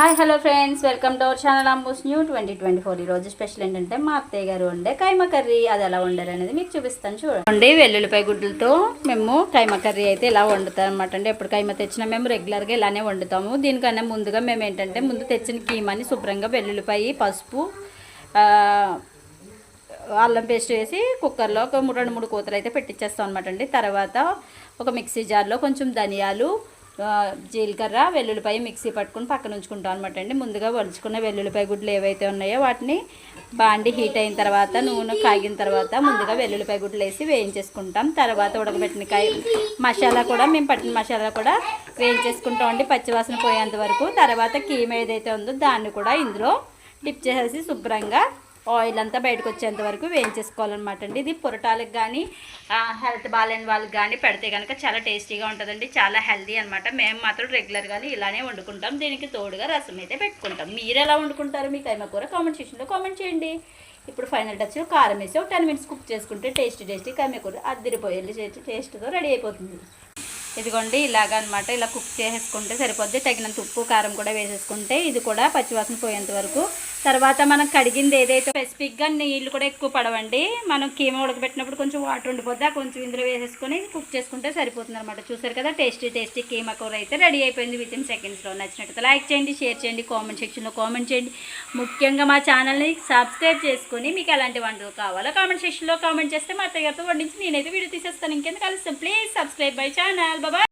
Hi hello friends, welcome to our channel అంబూస్ new 2024. ఈరోజు special ఏంటంటే మా అత్తయ్య గారు వండే కైమా కర్రీ. అది ఎలా వండారు అనేది మీకు చూపిస్తాను చూడండి. వెల్లుల్లిపాయ గుడ్లతో మేము కైమా కర్రీ అయితే ఇలా వండుతాం అనమాట అండి. ఎప్పుడు కైమా తెచ్చినా మేము రెగ్యులర్గా ఇలానే వండుతాము. దీనికన్నా ముందుగా మేము ఏంటంటే ముందు తెచ్చిన కీమాని శుభ్రంగా వెల్లుల్లిపాయ, పసుపు, అల్లం పేస్ట్ వేసి కుక్కర్లో ఒక 2-3 కూతలు అయితే పెట్టించేస్తాం అనమాట అండి. తర్వాత ఒక మిక్సీ జార్లో కొంచెం ధనియాలు, జీలకర్ర, వెల్లుల్లిపాయ మిక్సీ పట్టుకుని పక్కన ఉంచుకుంటాం అనమాట అండి. ముందుగా వలుచుకున్న వెల్లుల్లిపాయ గుడ్లు ఏవైతే ఉన్నాయో వాటిని బాండి హీట్ అయిన తర్వాత, నూనె కాగిన తర్వాత ముందుగా వెల్లుల్లిపాయ గుడ్లు వేసి వేయించేసుకుంటాం. తర్వాత ఉడకబెట్టిన మసాలా కూడా మేము పట్టిన మసాలా కూడా వేయించేసుకుంటాం అండి, పచ్చివాసన పోయేంత వరకు. తర్వాత కీమ ఏదైతే ఉందో దాన్ని కూడా ఇందులో డిప్ చేసేసి శుభ్రంగా ఆయిల్ అంతా బయటకు వచ్చేంత వరకు వేయించేసుకోవాలన్నమాట అండి. ఇది పొరటాలకు కానీ హెల్త్ బాగాలేని వాళ్ళకి కానీ పెడితే కనుక చాలా టేస్టీగా ఉంటుందండి, చాలా హెల్తీ అనమాట. మేము మాత్రం రెగ్యులర్గానే ఇలానే వండుకుంటాం. దీనికి తోడుగా రసం అయితే పెట్టుకుంటాం. మీరు ఎలా వండుకుంటారు? మీ కైమా కూర కామెంట్ సెక్షన్లో కామెంట్ చేయండి. ఇప్పుడు ఫైనల్ టచ్లో కారం వేసి ఒక 10 minutes కుక్ చేసుకుంటే టేస్టీ కైమా కూర అద్దరిపోయేది టేస్ట్తో రెడీ అయిపోతుంది. ఇదిగోండి ఇలాగా అనమాట. ఇలా కుక్ చేసేసుకుంటే సరిపోద్ది. తగినంత ఉప్పు, కారం కూడా వేసేసుకుంటే ఇది కూడా పచ్చివాసన పోయేంత వరకు. తర్వాత మనం కడిగింది ఏదైతే స్పెసిఫిక్గా నీళ్ళు కూడా ఎక్కువ పడవండి. మనం కీమా ఉడకబెట్టినప్పుడు కొంచెం వాటర్ ఉండిపోద్ది, కొంచెం ఇందులో వేసేసుకొని కుక్ చేసుకుంటే సరిపోతుంది అనమాట. చూసారు కదా, టేస్టీ కీమా కూర అయితే రెడీ అయిపోయింది వితిన్ సెకండ్స్లో. నచ్చినట్టు లైక్ చేయండి, షేర్ చేయండి, కామెంట్ సెక్షన్లో కామెంట్ చేయండి. ముఖ్యంగా మా ఛానల్ని సబ్స్క్రైబ్ చేసుకొని మీకు ఎలాంటి వంటలు కావాలో కామెంట్ సెక్షన్లో కామెంట్ చేస్తే మా అత్తయ్య గారితో వండించి నేనైతే వీడియో తీసేస్తాను. ఇంకెందుకు కలుస్తాం. Please subscribe my channel. Bye.